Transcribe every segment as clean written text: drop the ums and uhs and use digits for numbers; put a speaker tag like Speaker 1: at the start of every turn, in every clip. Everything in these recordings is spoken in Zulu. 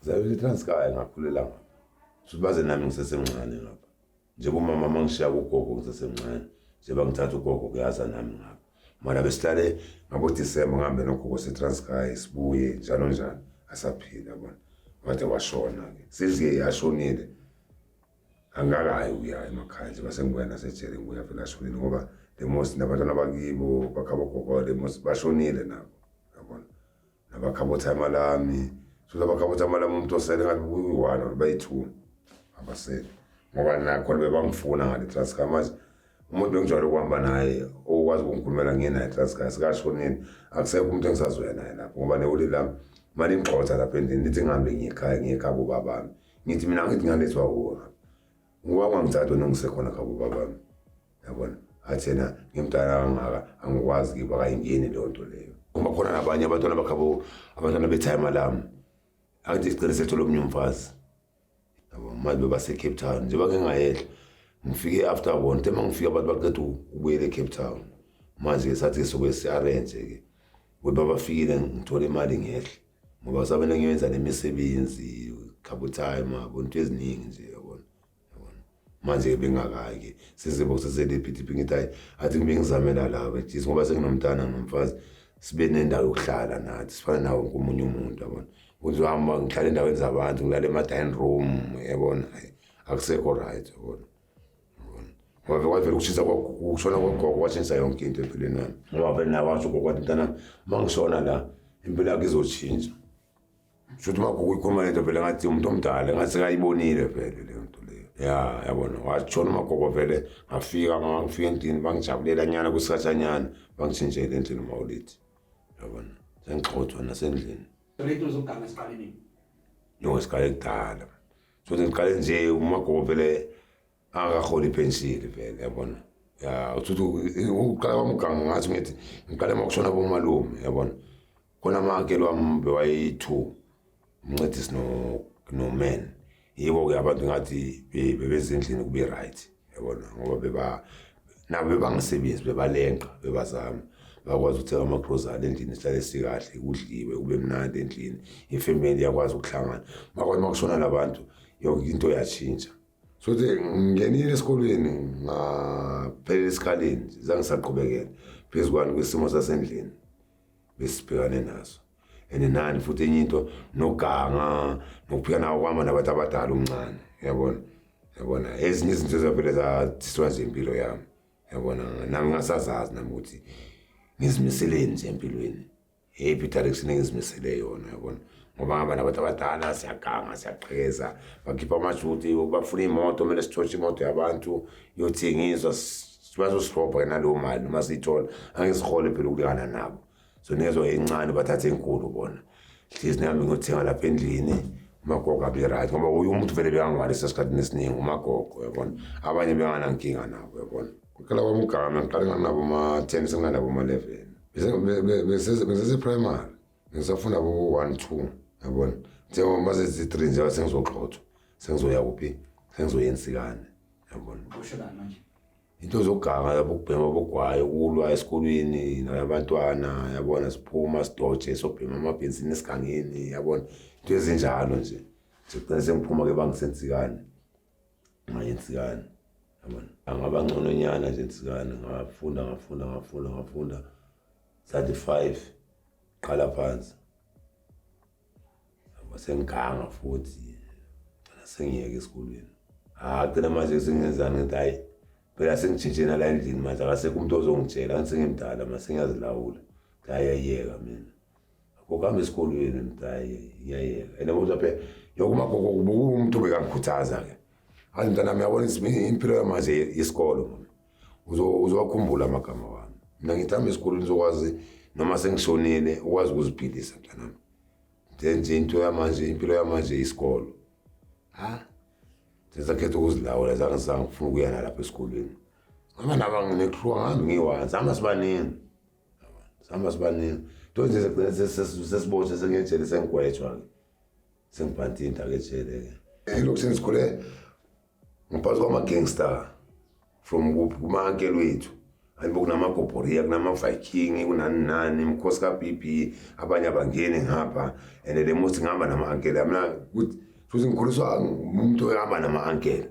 Speaker 1: Zabe Transkei ngakhulela ngapha. Subaze nami ngisesemncane ngapha. Nje umama mangishiya kugogo ngisesemncane. Nje bangithatha ugogo kuyaza nami ngapha. Mara besihlale ngabo December ngihambe nogogo seTranskei sibuye njalo asaphila yabona. Wathi washona ke. Siziye yashonile. Angakayi uya emakhaya nje base ngibuya nasejele ngibuya phela ashonile ngoba the most nabantwana bakibo bakhabo gogo the most bashonile nabo yabona. Nabakhabo time lami so labakhabo time lami umuntu osele ngathi uyi1 bayi2 abasele ngoba nakho bebangifuna ngale Transkei manje umuntu bengijwayele ukuhamba naye okwazi ukungikhulumela ngena eTranskei sikashonile akusekho umuntu engisazoya naye lapho ngoba newuli lami mali ngixoxa lapha endini lithi ngihambe ngiyekhaya ngiyekhabo babami ngithi mina ngithi ngalethwa wona ngoba ngangithatha nongisekhona khabo babami yabona athena ngimntana kangaka angikwazi kiba kayingeni leyo nto leyo uma khona nabanye abantwana bakhabo abantwana betime lami athi sicela sethola omnye umfazi yabo manje base Cape Town nje bangengayehla ngifike after one tema ngifika abantu baqeda ukubuyela eCape Town manje sathi sobe siarrange ke weba bafikile ngithola imali ngehle ngoba sabe ngiyenza nemisebenzi khabo time abantu eziningi nje yabona manje bengakayi ke sizibo sesele phiti ngithi athi ngibengizamela la eJesu ngoba senginomntana nomfazi sibe nendawo yokuhlala nathi sifana nawo komunye umuntu yabona uzohamba ngihlala endaweni zabantu ngilala ema-dining room yabona akusekho right yabona ngoba kwavela ukushisa ukushona kwagogo kwashintsha yonke into empilweni nami ngoba vele nawasho ugogo wathi mntana mangishona la impilo yakho izotshintsha shothi magogo ikhuluma lento vele ngathi umuntu omdala ngathi sekayibonile vele leyo nto leyo ya yabona washona magogo vele ngafika endlini bangijabulela nyana kusikhathanyana bangitshintshele endlini mawulithi yabona sengixothwa nasendlini
Speaker 2: lento zokuganga esiqaleni
Speaker 1: esiqale kudala shothi ngiqale nje umagogo vele akaholi ipenshini vele yabona ya uthi uqala kwamganga ngathi ngithi ngiqale makushona bomalume yabona khona makelo wami bewayi2 umncedisi no man yibo ke abantu ngathi bebezindlini kube right yabona ngoba nabo bebangisebenzi bebalenqa bebazama bakwazi ukuthenga ama-grocery endlini sihlale sikahle kudliwe kube mnandi endlini ifamily yakwazi ukuhlangana makwazi makushona labantu yonke into yashintsha so ngingenile esikolweni ngaphelela esikhaleni zangisaqhubekela phezukwani kwisimo sasendlini besibhekane naso nani futhi enye into noganga nokuphika nawo kwama nabantu abadala umncane yabona ezinye izinto ezavele zathiswa nje impilo yami yabona nami ngasazazi nami ukuthi ngizimisele nje empilweni direction engizimisele yona yabona ngoba abantu abadala siyaganga siyaqhekeza bakhipha amajuti bafuna imoto kumele sithotshe imoto yabantu yothengiswa bazosirobha naleyo mali noma siyithola angisihole phela ukulingana nabo so nezo encane bathathe enkulu bona hlezi nami ngothenga lapha endlini umagogo abe right ngoba uyu umuntu vele bekangwalisa esikhathini esiningi umagogo yabona abanye benganankinga nabo yabona kuqala kwami ugama ngiqala nabo ma-10 senginanabo ma-11 besese primary ngisafunda abo 1-2 yabona njengoba masezi3 nje sengizoxothwa sengizoya kuphi sengizoyensikane yabona
Speaker 2: usholana manje
Speaker 1: into zoganga yabokubhema bogwayo kulwa esikolweni nabantwana yabona siphuma sidoje sobhema amabhensini esigangeni yabona into ezinjalo nje sigcina sengiphuma ke bangisensikane ngayensikane yabona angaba ngcono nyana nje ensikane ngafunda 35 qala phansi sengiganga futhi sengiyeke esikolweni agcina manje sengiyenzana ngithi hayi phela sengitshintshena la endlini manje akasekho umuntu ozongitshela ngathi sengimdala mase ngiyazilawula ngiyayeka mina akuhambe esikolweni ngithi ngiyayeka and ngoba phela yokumagogo kubuka umuntu bekangikhuthaza ke hayi mntana nami yabona impilo yamanje yesikolo uzowakhumbula amagama wami mina ngithamba esikolweni uzokwazi noma sengishonile ukwazi ukuziphilisa mntanami nje into yamanje impilo yamanje isikolo sesakhetha ukuzilawula zangifuna ukuyana lapha esikolweni ngoba naba nginecrew ngihambe ngiyiwanzi sihamba sibaningi nto nje sesibotshwe sengiyejele sengigwetshwa-ke sengibhantinta ke ejele-ke ilokhu sengikhule ngaphansi kwama-gangster from kuma-ankeli wethu alibo kunamagobhoria kunama-Viking kunani imikhosi ka-BP abanye abangeni ngapha and le most ngihamba nama-ankele mina futhi ngikhuliswa umuntu ohamba nama-ankele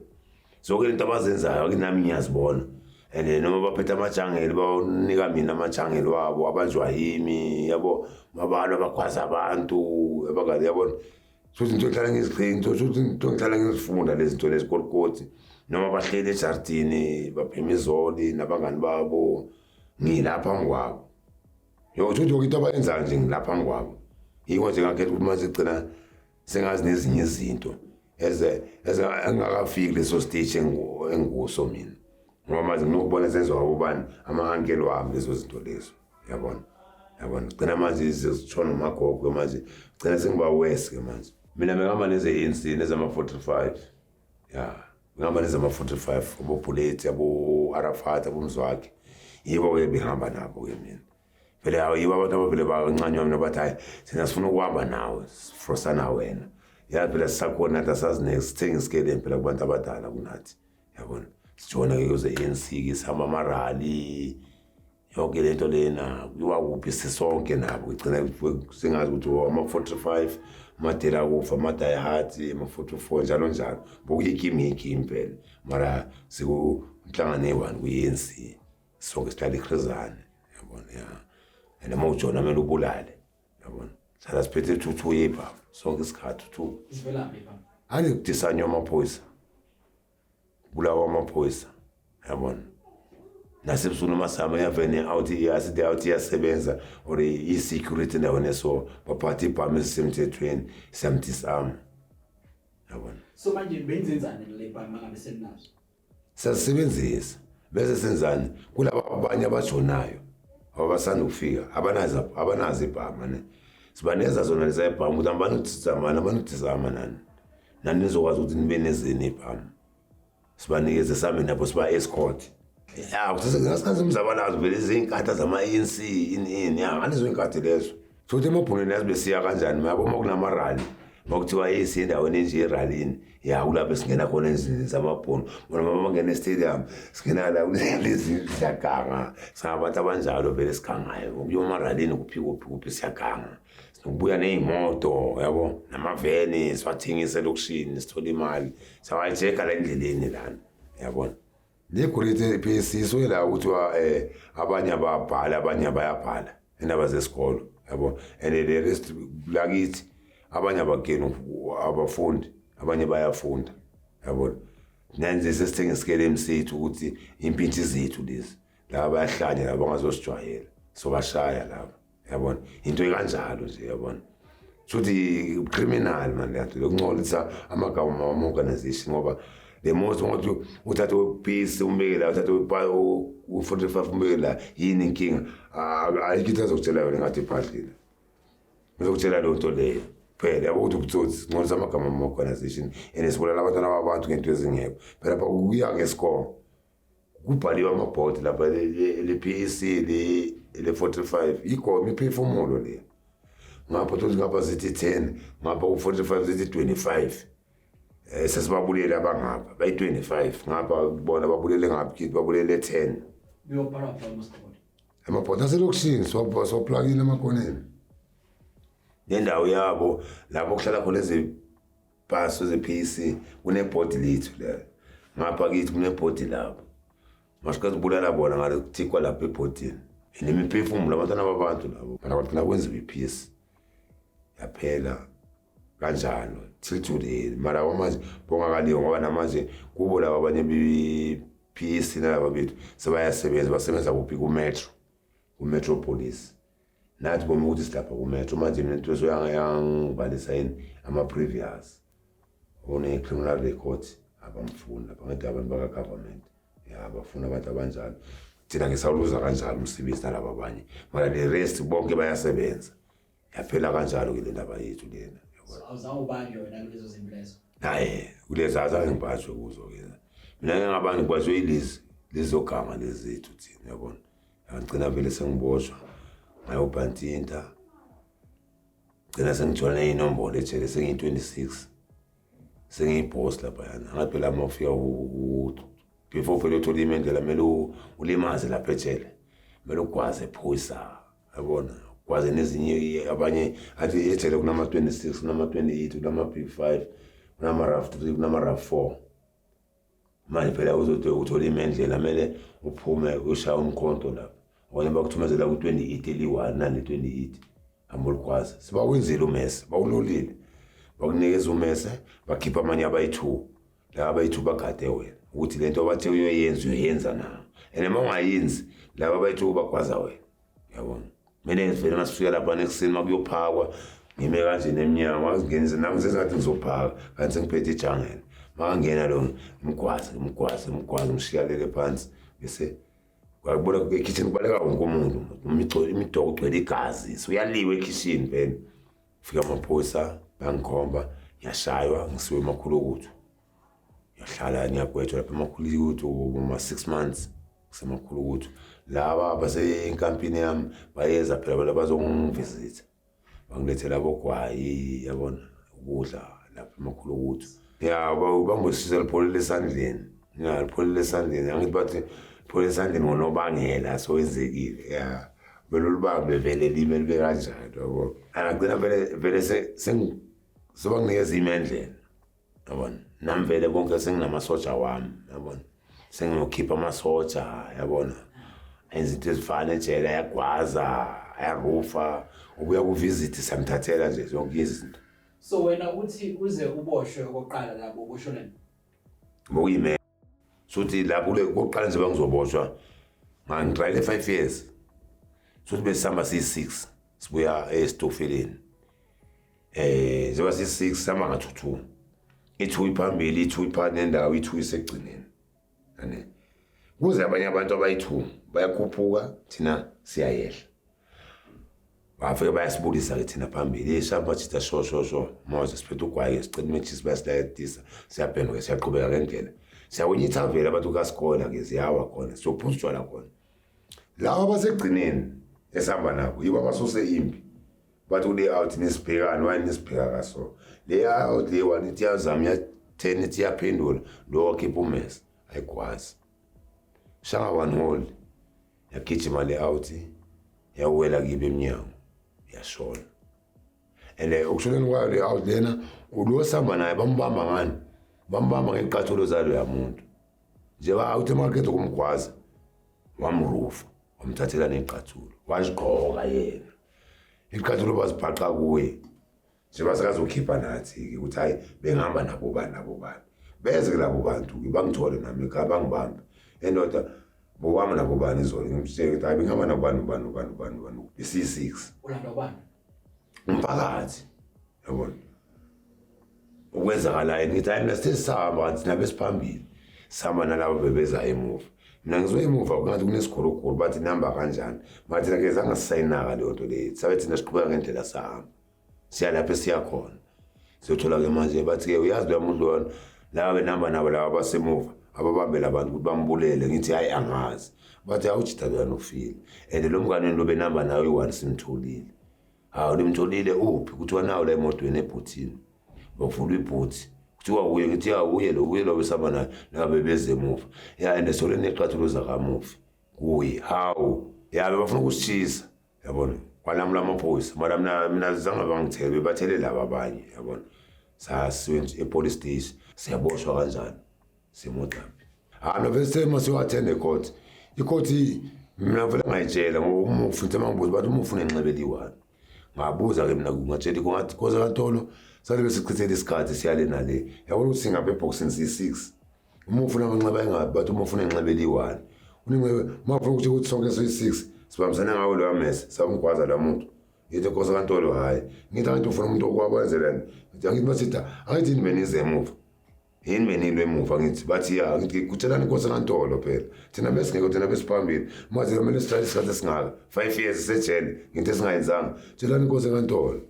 Speaker 1: zonke into abazenzayo nami ngiyazibona and noma baphethe amajangeli bawunika mina amajangeli wabo abanjwa yimi yabo mabantu abakhwaza abantu abakade yabona futhi into engihlala ngiziqinto futhi into engihlala ngizifunda lezi zinto lezikolikoti noma bahleli ejardini baphema izoli nabangani babo ngilapha ngwabo futhi yonke into abayenzayo nje ngilapha ngwabo yiko nje ngakhetha ukuthi manje sigcina sengazi nezinye izinto engakafiki leso stage engikuso mina ngoba manje nginokubona senziwa ubani ama-ankele wami lezo zinto lezo yabona gcina manje zitshona umagogo manje gcina sengiba west ke manje mina ngihamba neze-ANC nezama-45 ngihamba nezama-45 abo-Bullet abo-Arafat abomzwakhe yibo-ke behamba nabo-ke mina vele yibo abantu abavele bancanywa mina bathi hayi thina sifuna ukuhamba nawe sifrosana wena phela sisakhona nathi asazi nesithenga isikeleni phela kubantu abadala kunathi yabona sijona-ke kuze-ANC-ke sihamba amarali yonke lento lena kuyiwa kuphi sisonke nabo igcina singazi ukuthi ama-45 amadela kufa amadayihati ama-44 njalo njalo bokuyikimi phela mara sikunhlangane one kwi-ANC sonke sihlala ikhrizane yabona and uma ujona kumele ubulale yabona sala siphethe 2 yebha sonke isikhathi 2
Speaker 2: Isivelaphi baba?
Speaker 1: ani kudisanywa amaphoyisa bulawa amaphoyisa yabona nasebusunu masama yavene out yasebenza or i-security ndaweni so baphatha ibhamu ezisemthethweni samthisama yabona
Speaker 2: So manje benzenzani le bhamu mangabe senazo?
Speaker 1: sasebenzisa bese senzani kulabo abanye abajonayo abasanda ukufika abanazi ibhamu ne sibaneza zona leza ibhamu ukuthi abanuthizama nani nizokwazi ukuthi nibe nezini ibhamu sibanikeze sami nabo siba escort ngasikhathi umzabalazo vele izinkatha zama-ANC ini anizo inkathi lezo futhi emabhuneni yazi besiya kanjani mayaboma kunamarali makuthiwa siye endaweni enje eralini kulapho singena khona ezindlini zamabhunu bona mangena estadium singena la kulezi siyaganga singabantu abanjalo vele sikhangayo ukuya emaralini kuphi siyaganga sinokubuya ney'moto yabo namaveni siwathengise elokishini sithole imali sawayijeka la endleleni lana yabona legolide phesiso la kuthiwa abanye ababhala abanye abayabhala indaba zesikolo yabo and the rest lakithi abanye abageni abafundi abanye bayafunda yabo nanzi sesithenga isikele sethu ukuthi impintshi zethu lezi la bayahlanya la bangazosijwayela so bashaya laba yabona into ekanjalo nje yabona futhi criminal man leyo lokuncolisa amagama ama-organization ngoba the most ukuthi uthathe uPeace umbeke la uthathe u45 umbeke la yini inkinga ayikho azokutshela yona ngathi iphadlile ngizokutshela lo nto leyo phela yabo ukuthi ubutsotsi ngolisa amagama ama-organization and sibulala abantwana babantu ngento ezingekho phela lapha kuya ngesikole kubhaliwe amabhodi lapha le-PAC le-45 igoma iphefumulo le ngapha ukuthi ngapha zithi 10 ngapha u45 zithi 25 sesibabulele abangapha bayi-25 ngapha bona babulele ngaphi kithi babulele 10
Speaker 2: Biyobhala pha uMaskabodi.
Speaker 1: amabhodi aselokishini soplakile emakhoneni nendawo yabo lapho kuhlala khona ezibhaso ze-PAC kunebhodi lethu la ngapha kithi kunebhodi lapho masikazi bulala bona ngale kuthikwa lapha ebhodini nemiphefumulo abantwana babantu labo phela kwathi kwenziwa i-peace yaphela kanjalo till today mara manje bongakaliyo ngoba namanje kubo laba abanye be-PAC nalaba bethu sebayasebenza basebenza kuphi ku-Metropolis nathi boma ukuthi silapha ku-Metro manje mina into yangibalisa yini ama-previous one-criminal record abamfuna bangathi abantu baka-government bafuna abantu abanjalo thina ngisawuluza kanjalo umsebenzi nalaba abanye mara the rest bonke bayasebenza yaphela kanjalo ke le ndaba yethu lena
Speaker 2: Awuzawubanjwa wena kulezo zinto lezo.
Speaker 1: hayi kulezi azange ngibhajwe kuzo ke mina ngingabani ngibhajwe yilezi lezogama lezi zethu thina yabona ngigcina vele sengiboshwa ngayobhantinta gcina sengithola inombolo ejele sengiyi-26 sengiyipost lapha yana ngaphela mafika before phela uthola imendlela kumele ulimaze lapha ejele kumele ukwazi ephoyisa yabona kwaze nezinye abanye athi ejele kunama 26 kunama 28 kunama P5 kunama RAF 3 kunama RAF 4 manje phela uthola imendlela kumele uphume ushaya umkhonto lapha okanye bakuthumezela ku28 eli1 nani 28 amolukwazi sibawenzile umese bawulolile bakunikeza umese bakhipha amanye abayi2 laba abayi2 bagade wena ukuthi lento bathe uyoyenza na ene ungayenzi laba abayi2 bakwaza wena yabona mina ngifela ngasifika lapha nekuseni makuyophakwa ngime kanje neminyango ngizingenize nami ngizengathi ngizophaka kanti ngiphethe ijangela makangena lo umgwazi ngishiyalele phansi bese kwabona ekitchen kubaleka wonke umuntu imidoko ugcwele igazi uyaliwe ekitchen vele fika amaphoyisa bangikhomba yashaywa ngisiwe emakhulukuthu yahlala ngiyagwetshwa lapha emakhulukuthu uma 6 months kusemakhulukuthu laba baseenkampini yami bayeza phela bazongivisita bangilethela abogwayi yabona ukudla lapha emakhulukuthu bambosisa lipholile esandleni ngiyalipholile esandleni angithi bathi pholile esandleni ngonobangela sowenzekile belolubambe vele lime libe kanjalo yabo angagcina vele sebanginikeza imendlela yabona nami vele konke senginamasosha wami yabona sengiyokhipha amasotsha yabona izinto ezifana ejele ayagwaza ayarufa ubuya kuvisit samthathela nje zonke izinto.
Speaker 2: So wena uthi uze uboshwe okoqala labo uboshoneni
Speaker 1: ngokuyime sothi lapho koqala nje bangizoboshwa ngitrayele 5 years sothi besihamba si6 sibuya eStofeleni njengoba si6 sihamba nga2 i2 iphambili i2 iphana nendawo i2 isegcineni ane kuze abanye abantu abayi2 bayakhuphuka thina siyayehla bafike bayasibulisa ke thina phambili esihamba thitha sho manje siphethe ugwaye sicela matches bayasidayetisa siyabhenga siyaqhubeka ngendlela siyawunyitha vele abantu kaSikhola ke ziyawa khona sophuswa la khona lawa basegcineni esihamba nabo yiba basose impi bathi ule out nesibhekani wayini nesibheka kaso le out le one ithiyazama ya 10 ithiyaphendula lo wakhipha umese ayikwazi shanga one hole yagijima le out yawela kibe eminyango yashona ele ukushoneni kwayo le out lena ulosamba naye bambamba ngani bambamba ngeqathulo zalo yamuntu njeba out emarket kumgwaza wamrufa wamthathela neqathulo washigqoka yena iqathulo bazibhaqa kuye njeba sakazokhipha nathi ukuthi hayi bengihamba nabo bani beze kulabo bantu bangithole nami ekhaya bangibambe endoda bowami nabo bani izolo ngimsheke ukuthi hayi bengihamba nabani isi6
Speaker 2: ulanda bani
Speaker 1: umphakathi yabona ukwenzakalayo ngithi hayi mina sesihamba thina besiphambili sihamba nalabo bebeza emuva mina ngizoya emuva kanti kunesikhulukhulu bathi nihamba kanjani bathi ke zange sisayinaka leyo nto leyo sabe thina siqhubeka ngendlela sahamba siya lapha siyakhona siyothola ke manje bathi ke uyazi lo muntu lona laba benihamba nabo laba basemuva ababambela abantu ukuthi bambulele ngithi hayi angazi bathi awujita lona ufile and lo mngane lo benihamba nawe i1 simtholile nimtholile uphi kuthiwa nawo la emotweni ebhutini bavula ibhuthi kuthiwa uye ngithi uye lo besaba naye ngabe beze emuva and solo neqathulo zakamufi kuye hawu bafuna ukusishisa yabona kwalamula amaphoyisa mara mina zange bangithele bebathele laba abanye yabona sasiwe epolice station siyaboshwa kanjani simodlambi novese masiwathende court icourt mina vele ngayitshela ngoba umufi nje mangibuza bathi umufi unenxebeli i1 ngabuza ke mina kungatshela kongathi koza kaNtolo sale besichithela isikhathi siyale nale yabona ukuthi singabe boxing C6 umufi namanxeba engabi bathi umufi unenxebeli i1 unenxebe mafuna ukuthi sonke so6 sibambisana ngawo lo amese samgwaza la muntu yithi koza kaNtolo hayi ngithi abantu ufuna umuntu okwabenzelani ngithi masitha angithi nimenize emuva yini benilo emuva ngithi bathi ngithi kutshelani inkosi kaNtolo phela thina besingeke thina besiphambili manje kumele sihlale isikhathi esingaka 5 years sejele ngithi singayenzanga tshelani inkosi kaNtolo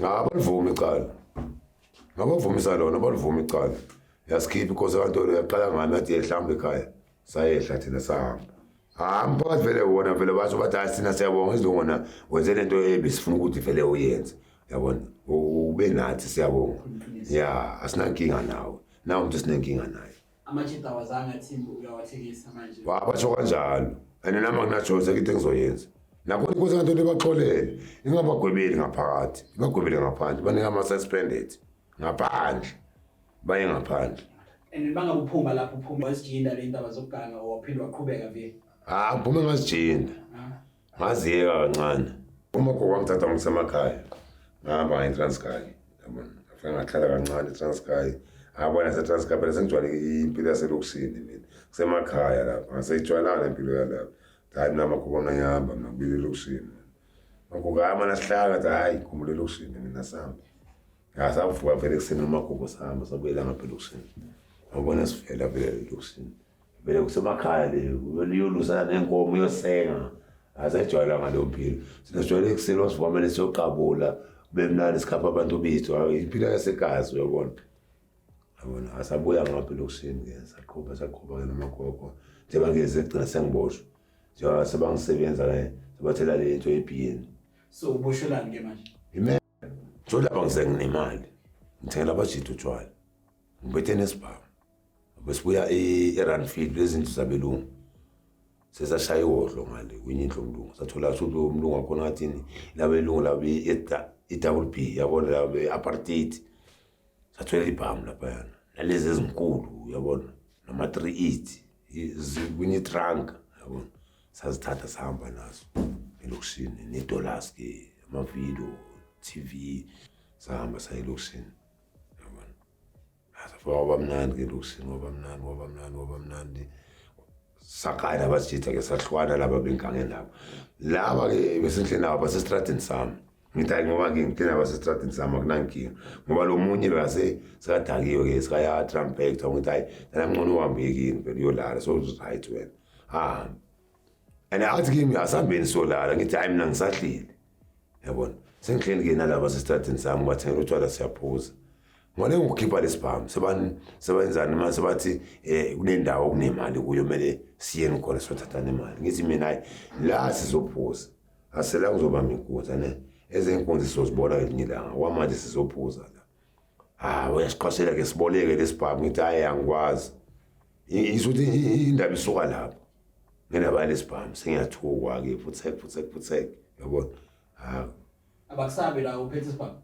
Speaker 1: ngabalivuma icala ngabavumisa lona balivuma icala yasikhipha inkosi kaNtolo yaqala ngami athi ehlamba ekhaya sayehla thina sahamba mphakathi vele wona vele basho bathi asina siyabonga izona wenze lento ebisifuna ukuthi vele uyenze yabona ube nathi siyabonga asinankinga nawe nawe umuntu sinenkinga naye
Speaker 2: amachita awazange athi uyawathekisa manje.
Speaker 1: Wabasho kanjalo. And nami nginachoza into engizoyenza. Nakhona inkosi kanti lebaxolele. Ingabagwebeli ngaphakathi. Ibagwebele ngaphandle. Banika ama-suspended. Ngaphandle. Baye ngaphandle.
Speaker 2: And bangabuphuma lapho uphuma wasijinda le ndaba zokuganga owaphinde waqhubeka vele.
Speaker 1: Ngiphume ngazijinda. Ngaziyeka kancane. Uma kwangithatha ngisemakhaya. Ngihamba ngeTranskei. Yabona. Ngafika ngahlala kancane eTranskei. Abona seTranskei phela sengijwayele impilo yaselokishini mina. Kusemakhaya lapha. Ngaseyijwayelana impilo yalapha. Hayi mina makubona ngihamba mina kubile elokishini. Makugama nasihlanga hayi khumule elokishini mina sihamba. Ngasavuka vele kuseni umagugu sihamba sabuyela ngapha elokishini. Ngabona sivela vele elokishini. Vele kusemakhaya le uyolusa nenkomo uyosenga. Asejwayela ngalo mpilo. Sinajwayele ekuseni wasivamele siyoqabula kube mnandi sikhapha abantu bethu impilo yasekazi uyabona. Yabona asabuya ngapha elokishini ke saqhubha ke namagogo. Njengoba ngeze gcina sengiboshwe. Njengoba sebangisebenza ke sabathela le nto eBN.
Speaker 2: So uboshelani ke manje?
Speaker 1: Ime Jola bangisenginemali. Ngithengela abajithu utshwala. Ngibethe nesibhamu. Besibuya eRunfield lezinto zabelungu. Sesashaya ihodlo ngale kwenye indlu umlungu. Sathola ukuthi umlungu wakhona ngathini labelungu labe double B yabona labe apartheid. Sathola ibhamu lapha yana. Nalezi ezinkulu yabona nama 38 kwenye trunk yabona. Sazithatha sahamba nazo elokishini nedollars ke amavidiyo TV sahamba sayelokishini yabona. Asafika wabamnandi ke elokishini wabamnandi. Sakhala basitha ke sahlwana laba bengange nabo. Laba ke besendleni aba basestradini sami. Ngithi hayi ngoba ngingithina basestradini sami akunankinga. Ngoba lo munye bese sakadakiwe ke sikaya trumpet ngithi hayi ngcono uhambekini phela uyolala so right wena. And athi kimi asambeni solala ngithi hayi mina ngisahlile. Yabona. Sengihleli ke nalaba basestradini sami bathengela utshwala siyaphuza. Ngone ngikhipha lesibhamu sebenzani manje bathi kunendawo kunemali kuyo mele siyeni khona sothatha nemali ngithi mina hayi la sizophuza asela ngizobamba inkunzi ne ezenkunzi sizozibona ngelinye ilanga kwamanje sizophuza la uyasiqashela ke siboleke lesibhamu ngithi hayi angikwazi isuthi indaba isuka lapho ngenaba lesibhamu sengiyathukwa ke futhi yabona
Speaker 2: abakusabe la uphethe isibhamu.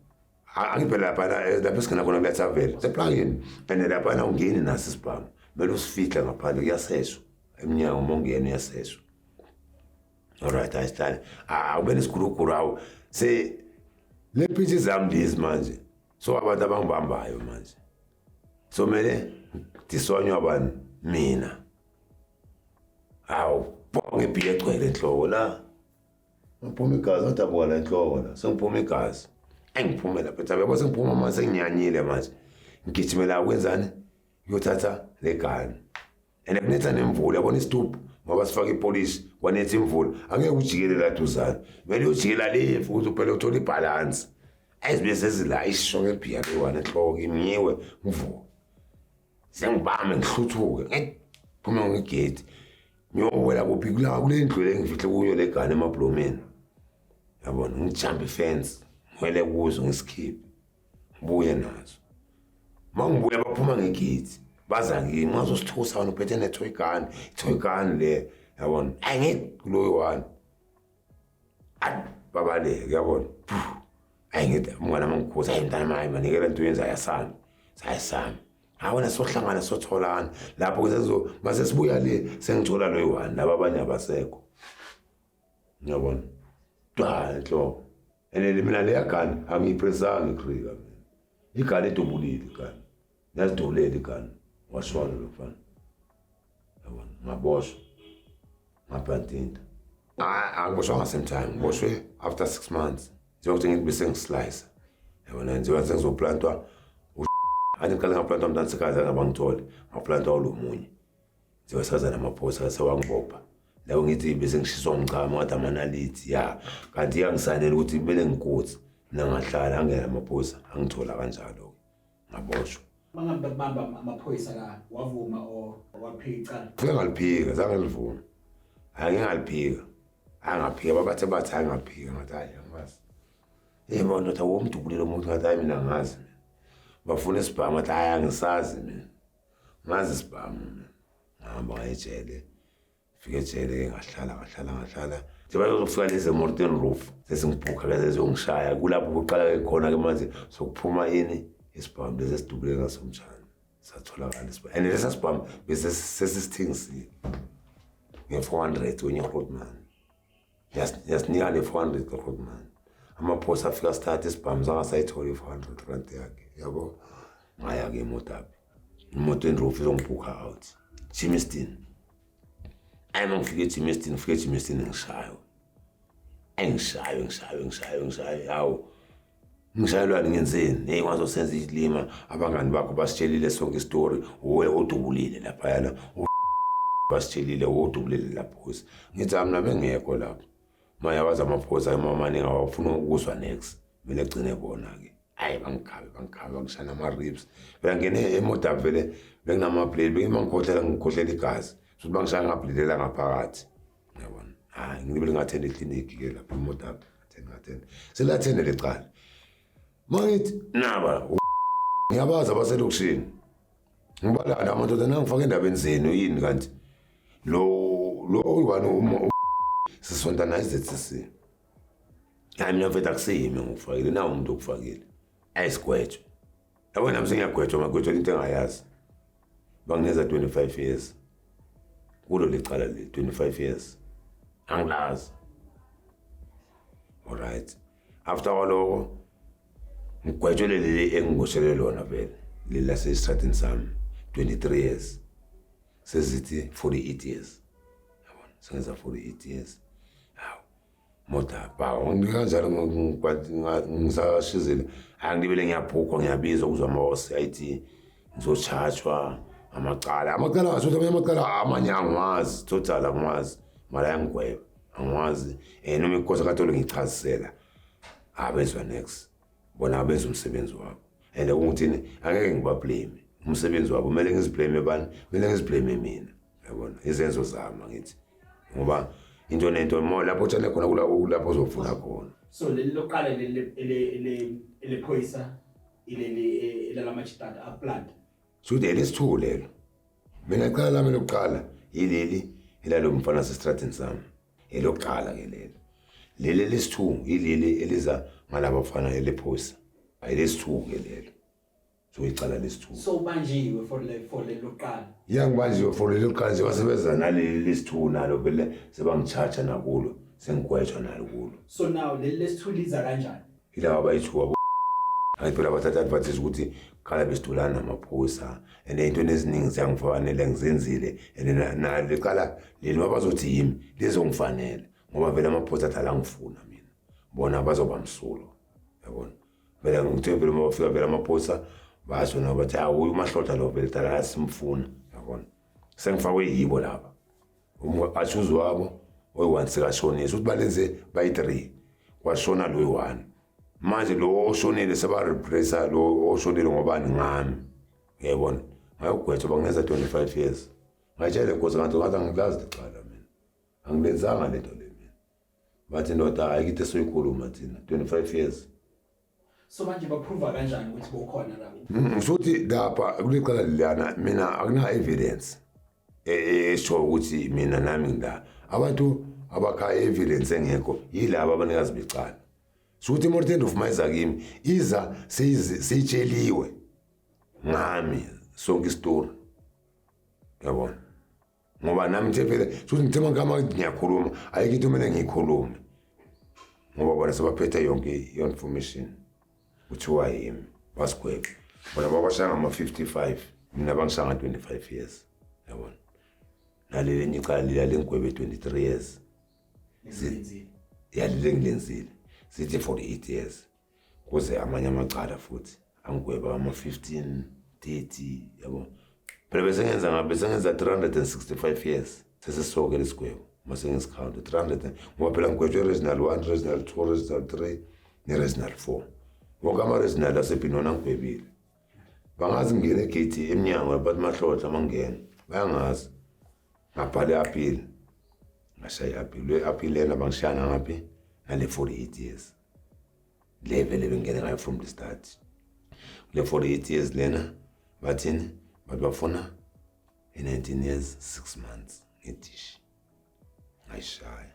Speaker 1: Angiphela lapha esingena khona kuletha vele seplugin and lapha na ungeni naso isibhamu mele usifihla ngaphandle kuyaseshwa eminyango mongena uyaseshwa. Alright ayistane ubene isikhulukuru awu se le pitches zami lezi manje so abantu abangibambayo manje so mele disonywa abantu mina bonge ibhiya egcwele enhloko la ngiphuma igazi ngadabuka la enhloko la sengiphuma igazi. Engiphumela phela yabo sengiphuma manje senginyanyile manje ngigijimela kwenzani uyothatha legani and kunetha nemvula yabona isitubhu ngoba sifaka ipolish kwanetha imvula angeke ujikele la duzana vele uyojikela le futhi phela uthola ibalance ayizibe sezila ishoke ebhiya lewana enhloko imnyiwe ngivuka sengibame ngihluthuke phuma ngegate ngiyowela kuphi kule ndlu le ngifihle kuyo legani emablomeni yabona ngijump ifence ngwele kuzo ngisikhiphe ngibuye nazo mangibuya baphuma ngegate baza kimi ngazosithusa wena uphethe netoy gun le yabona ayingithi kuloyo one babaleke yabona ayingithi umngane mangikhuza ayimntana mayi manikela into yenza sayasami awona sohlangana sotholana lapho kusezo mase sibuya le sengithola loyo one laba abanye abasekho yabona enhloko enele mina le yakani angiyipresanga ikrika mina igane edubulile igane yazidolela igane washona lo mfana yabona ngaboshwa ngaphantinta angiboshwa ngasemtime ngiboshwe after 6 months njengokuthi ngithi bese ngislice yabona njengoba sengizoplantwa angiqala ngaplantwa umntana sekazi ngabangithole ngaplantwa lo munye njengoba saza namaphosa sewangibopha labo ngithi bese ngishiswa umchamo ngathi amanalithi kanti yangisanele ukuthi kumele ngikutsi mina ngahlala angena amaphoyisa angithola kanjalo ngaboshwa.
Speaker 2: Mangabe bamba amaphoyisa la wavuma waphika
Speaker 1: Fike ngaliphika zange ngilivuma. Ngingaliphika. Angaphika bathi angaphika ngathi hayi angazi. Yebo ndoda womuntu kulelo muntu ngathi hayi mina ngazi. Bafuna isibhamu ngathi hayi angisazi mina. ngazi isibhamu ngihamba ngayejele fike ejele ngahlala nje bazofika lezi Morton Roof sesingibhuka bese zongishaya kulapho kuqala khona ke manje sokuphuma ini isibhamu lezi sidubule ngasomjana satholakala isibhamu and lesa sibhamu bese sesithingisi nge400 wenye Rodman yasinika le 400 kaRodman amaphosa afika start isibhamu zangasayithola 400 rand yakhe yabo ngaya ke imoto enroof izongibhuka out Chimiston ngifike Chimiston ngishayo yawo ngishayelwa ngenzeni hey wazosenza izilima abangani bakho basitshelile sonke istory uwe odubulile lapha yana basitshelile odubulile lapho ngithi mina bengekho lapho manje waza amaphosa emamani ngawafuna ukuzwa next mina egcine bona ke hayi bangikhabe ngishana ama ribs bengene emoda vele benginama plate ngikhohlela igazi futhi bangishaya ngabhlilela ngaphakathi yabona hayi ngibile ngathenda eclinic ke lapho emoda ngathenda selathenda lecala mangithi naba ngiyabaza baselokishini ngibalana amadoda nangifaka endabeni zenu yini kanti lo uyibani sisonta na iZCC hayi mina mfethu akusiyimi ngikufakile nawo umuntu okufakile ayisigwetho yabona mse ngiyagwetshwa magwetshwa into engayazi bangineza 25 years kulo licala le 25 years angilazi alright after waloko ngigwetshele leli engigoshelele lona vele leli lasesitratini sami 23 years sezithi 48 years yabona senza 48 years hawu moda ba ngikanjalo ngisashizile angibele ngiyabhukwa ngiyabizwa kuzwa amawasi ayithi ngizochargewa amacala ngasuthi amacala amanye angwazi total angwazi mara yangigweba angwazi noma inkosi kaTolo ngichazisela abezwa next bona abenza umsebenzi wabo and ukuthi angeke ngibablame umsebenzi wabo kumele ngiziblame bani kumele ngiziblame mina yabona izenzo zami ngithi ngoba into nento mo lapho tshane khona kulapho uzofuna khona
Speaker 2: so leli loqala le phoyisa ile lamachitata a plant
Speaker 1: so lesithulelo mina iqala lami lokuqala yileli ilalo mfana sesitratini sami elokuqala ke leli lesithu ileli eliza ngalabo bafana elephoyisa ayilesithu ke lelo so icala lesithu
Speaker 2: so banjiwe for le lokuqala
Speaker 1: yangibanjiwe for le lokuqala nje basebenza naleli lesithu nalo vele sebangicharge nakulo sengigwetshwa nalo kulo
Speaker 2: so now leli lesithu liza kanjani
Speaker 1: ilaba bayithuwa phela bathatha advantage ukuthi khala besitulana amaphoyisa and into eziningi ziyangifanele ngizenzile and na lecala leli bazothi yimi lezongifanele ngoba vele amaphoyisa athala ngifuna mina bona bazoba msulo yabona vele ngithe vele mawafika vele amaphoyisa basho nabo bathi uyu mahlotha lo vele thala simfuna yabona sengifakwe yibo lapha achuze wabo oyi1 sikashonisa ukuthi balenze bayi3 kwashona lo oyi1 manje lo oshonile seba repressa lo oshonile ngobani ngami uyayibona ngayogwetshwa bangenza 25 years ngajele inkosi kanti angilazi licala mina angilenzanga lento le mina bathi ndoda ayikho soyikhuluma thina 25 years
Speaker 2: so manje baprova kanjani ukuthi bokhona lapho
Speaker 1: ngisothi lapha kulicala lelana mina akuna evidence esho ukuthi mina nami ngila abantu abakha evidence engekho yilabo abanikazi becala suthi Morton Roof mayiza kimi iza seyitsheliwe ngami sonke istory yabona ngoba nami nje phela suthi ngithema ngama ngiyakhuluma ayikho into mina ngiyikhulume ngoba bona sebaphethe yonke information kuthiwa yimi basigwebe bona babashanga ama55 mina bangishanga 25 years yabona naleli nicala lengigwebe 23 years yalile ngilenzile sithi 48 years kuze amanye amacala futhi angigweba ama15 30 yabo phela besengenza 365 years sesisoke lesigwebo masengenza count 300 ngoba phela ngigwetshwe regional 1 regional 2 regional 3 ne regional 4 wonke ama regional asebhinona ngigwebile bangazi ngene egate eminyango bathi mahlotha mangena bayangazi ngabhala appeal ngashaya appeal lena bangishana ngaphi ngale 48 years level bengene ngayo from the start le 48 years lena bathini bathi bafuna i-19 years 6 months ngedishi ngayishaya.